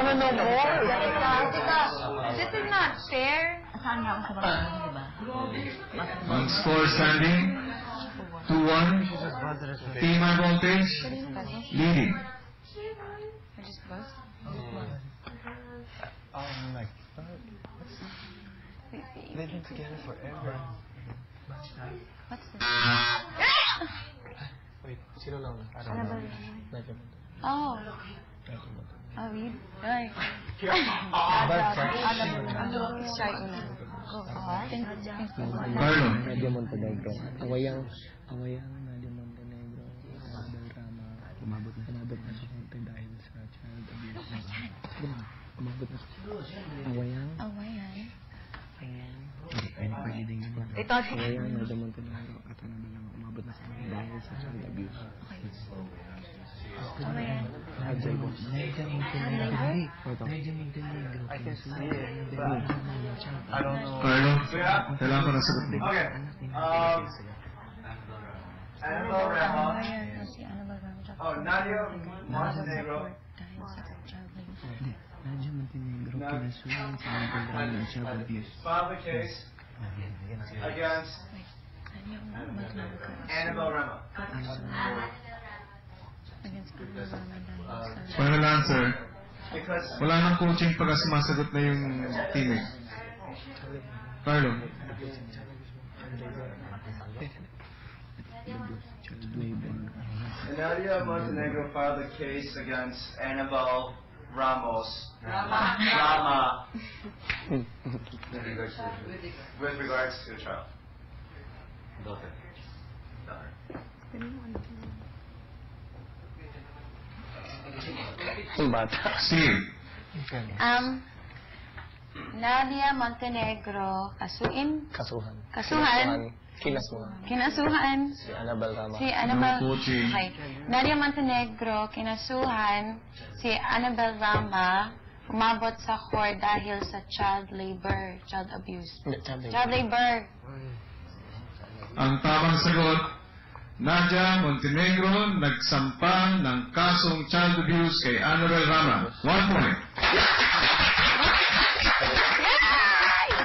wanna know more. This is not fair. On score standing, 2-1. Team High Voltage, leading. Like, they've been together forever. What's this? Wait, sino lang? I don't know. Oh. Oh, you? Right. Start una. Carlo. Nadia Montenegro. Awayang Nadia Montenegro. Rama. Umabot na sa konti dahil sa child abuse. Umabot na sa Awayang. Pwede din yun. Awayang Nadia Montenegro at umabot na sa konti dahil sa child abuse. Nadia Montenegro. I can see it, but I don't know. Carlo, kailangan ko na sagot mo. Okay. Annabelle Rama. Oh, Nadia Montenegro. Nadia Montenegro kinasuhan sa pagkakaroon ng child abuse. Filed a case against Annabelle Rama. Final answer. Because Wala nang coaching pagka sumasagot na yung teammate. Carlo. Nadia Montenegro filed a case against Annabelle Rama with regards to the child. Daughter. Steve. Nadia Montenegro, kasuhan. Kinasuhan. Si Annabelle Rama. Si Annabelle. Coaching. Okay. Nadia Montenegro, kinasuhan si Annabelle Rama, umabot sa court dahil sa child abuse. Child labor. Ang tamang sagot, Nadia Montenegro nagsampa ng kasong child abuse kay Annabelle Rama. 1 point.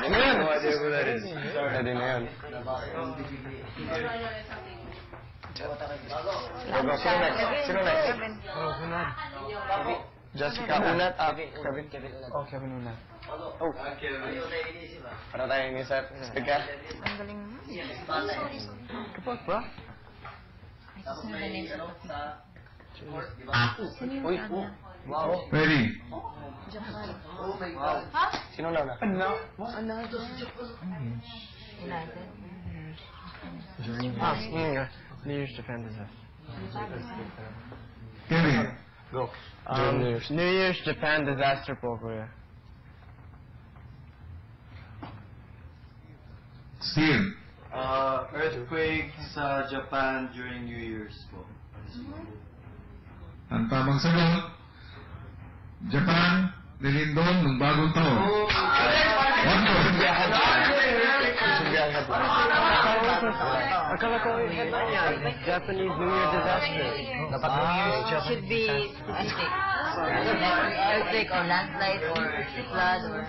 No idea who that is. Pwede na yan. Sino next? Jessica Unat. Kevin. Oh, Kevin Unat. Oh. Para tayo ni Sir. Speaker. Ang galing mo. Kapag ba? Uy. Wow. Ready. Sino na na? New Year's Japan disaster. Kevin. Go. New Year's Japan disaster po, kuya. Steve. Earthquake sa Japan during New Year's po. Ang tamang sagot, Japan nilindol ng bagong taon. 1 point. Akala ko yung headline yan. Japanese New Year disaster. Dapat New Year's Japan. Should be earthquake or landslide or flood or...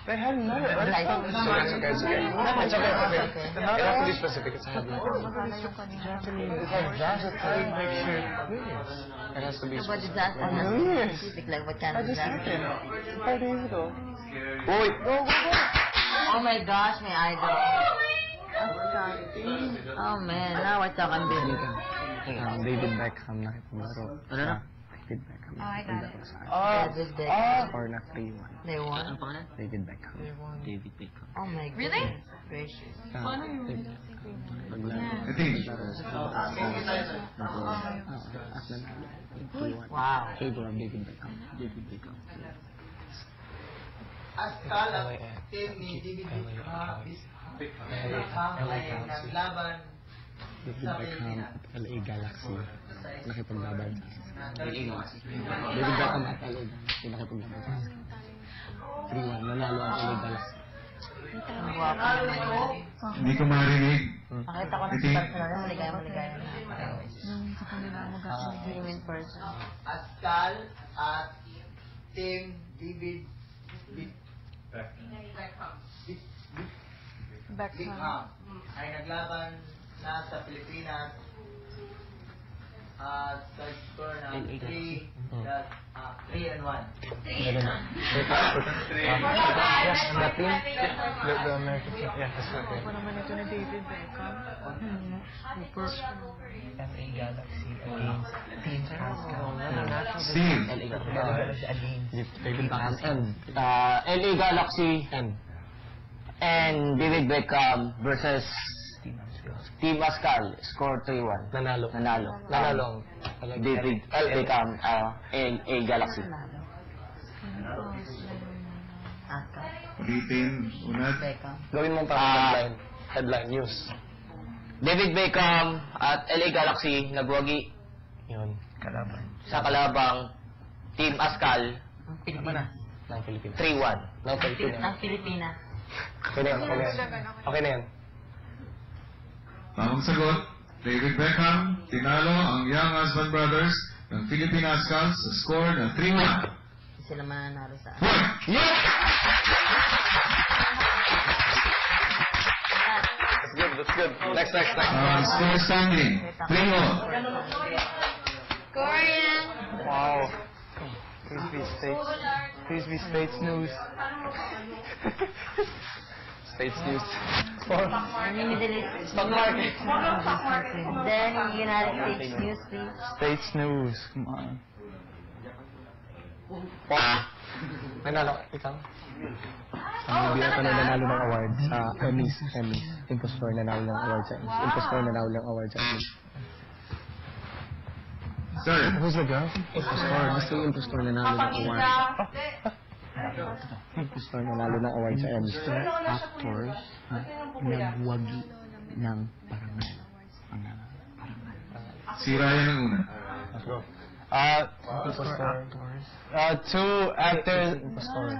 They had another earthquake. It's okay. It's okay. You don't have to be specific. It's a headline. Japanese disaster. Make sure. It has to be What specific. disaster? New Year's. Specific, like what kind of disaster? 5 days ago. Boy. Go. Oh my gosh, my idol. Oh man, now we're talking big. David Beckham nakipaglaro. Ano na? David Beckham. Oh, I got it. David Beckham. Score na 3-1. They won? David Beckham. David Beckham. Oh my goodness. Really? Gracious. Wow. Favor of David Beckham. David Beckham. Askala, team ni David Beckham is naglaban David Beckham at LA Galaxy. Nakipaglaban. David Beckham at LA Galaxy. Nakipaglaban. 3-1. Nanalo ang LA Galaxy. Ang guwapo naman. Hindi ko marinig. Nakita ko na si Barcelona, maligaya na. Nung sa kanila mag-aaway. Human person. Askal at Team David Beckham ay naglaban na sa Pilipinas at sa score na 3-1. The American team. Yeah, that's right. Ako naman ito na David Beckham. LA Galaxy against Team Pascal. Steve. LA Galaxy against David Beckham. LA Galaxy and David Beckham versus Team Pascal. Score 3-1. Nanalo. David Beckham, LA Galaxy. Ulitin, unad. Gawin mong headline news. David Beckham at LA Galaxy nagwagi Yun. Kalaban. sa kalabang Team Pascal Ng Pilipinas. 3-1. Ng Pilipinas. Ng Pilipinas. Okay na yan. Okay na yan. Tamang sagot, David Beckham, tinalo ang Young Husband Brothers ng Philippine Ascals sa score na 3-1. Sila mananalo sa That's good. Next. Score standing, 3-1. Korean. Wow. Please be States News. States News. Middle East. Stock market. Then United States News, please. States News. Come on. Wow. Nanalo. Ikaw? Ang movie ata na nanalo ng award sa Emmys. Impostor nanalo ng award sa Emmys. Impostor nanalo ng award sa Emmys. Sorry. Who's the girl? Impostor. Basta yung impostor nanalo ng award. Impostor nanalo ng award sa Emmys. Actors nagwagi ng parangal. Si Ryan ang una. Let's go. Two actors. Impostor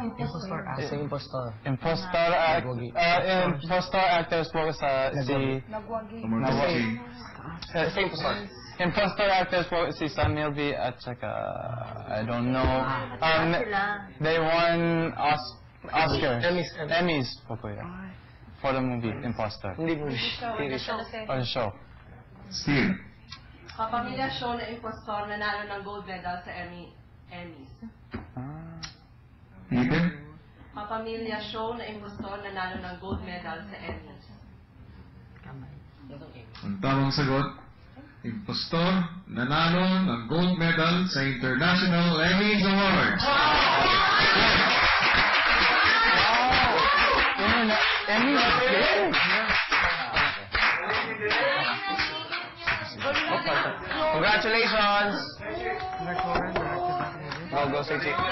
actors po sa si Nagwagi. Impostor actors po si Samuel V. at saka I don't know. They won Oscar. Emmys po yan. For the movie Impostor. Hindi movie. TV show. For the show. Steve. Kapamilya show na impostor nanalo ng gold medal sa Emmys. Ethan. Kapamilya show na impostor nanalo ng gold medal sa Emmys. Ang tamang sagot, impostor, nanalo ng gold medal sa International Emmys Awards. Congratulations! Go, say Chick. Go,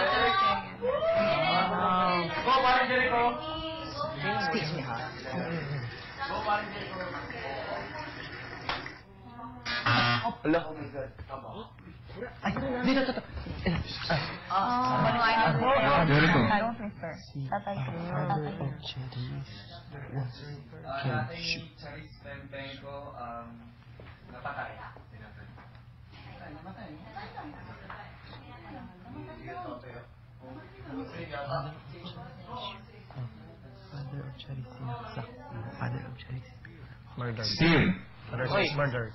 Parang Jericho! Excuse me, ha? Go, Parang Jericho! Hello? Jericho. Tatay ko. Dating Charis Pempenko, napatay. Murder. Steve. Murder.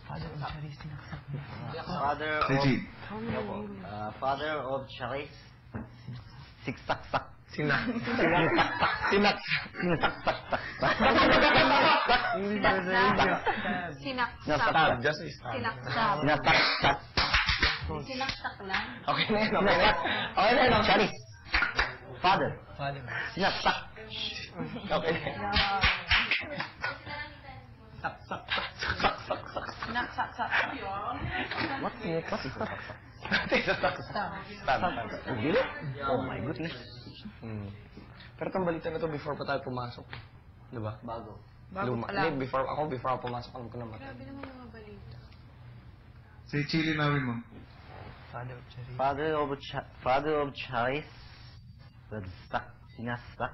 Father of Charis. Siksak-sak. Sinaksak. Justice. Sinaksak. Sinaksak. Sinaksak lang. Okay na yun. Charis. Father. Sinaksak. Okay na yun. Sinaksak. What is Stab. Really? Oh my goodness. Pero itong balita na to before pa tayo pumasok. Diba? Bago. Hindi, before ako pumasok, alam ko naman. Grabe naman mga balita. Say Chili nawin mo. Father of Charis. Sinaksak.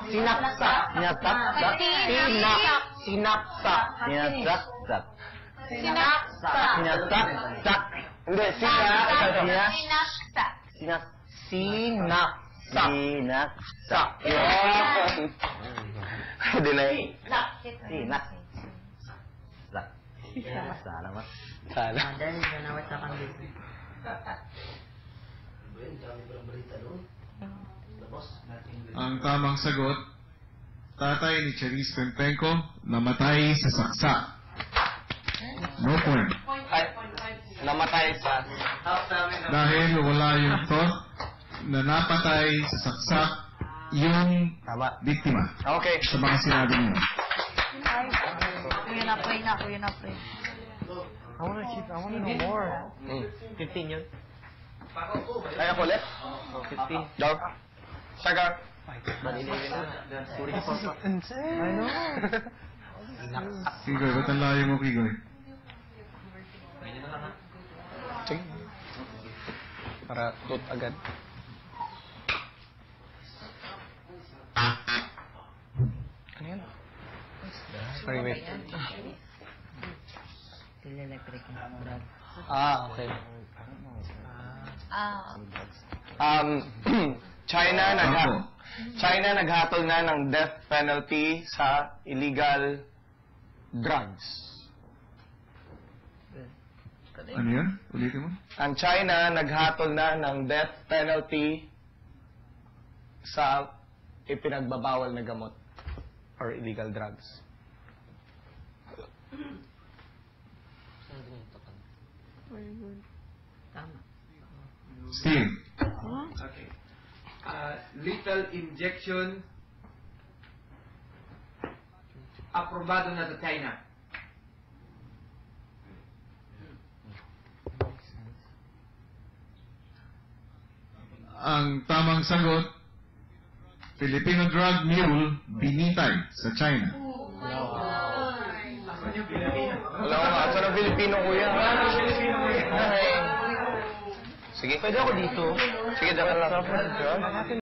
Sinaksak. Sinasaksak. Sinaksak. Sinasaksak. Sinasaksak. Hindi, sinaksak. Sinaksak. Yun. Delay. Sinaksak. Salamat. Salamat. Dahil na nawat sa kanil. Ang tamang sagot, tatay ni Charis Pempenko namatay sa saksa. No point. Ay, namatay sa... Dahil wala yung thought na napatay sa saksak yung biktima. Okay. Sa mga sinabi niyo. Kuya na pray. I wanna know more. 15 yun. Ay, ako ulit? 15. Daw. Sagar. Insane. I know. Kigoy, ba't ang layo mo, Kigoy? Sige. Para tut agad. Ano yan? Sorry, wait. Still electric na brad. Okay. Ako. China naghatol na ng death penalty sa illegal drugs. Ano yan? Ulitin mo? Ang China naghatol na ng death penalty sa ipinagbabawal na gamot or illegal drugs. Tama. Steve. Okay. Lethal injection aprobado na sa China. Ang tamang sagot, Filipino drug mule binitay sa China. Wala ko nga. Asa ng Filipino, kuya? Sige. Pwede ako dito. Sige, dyan lang.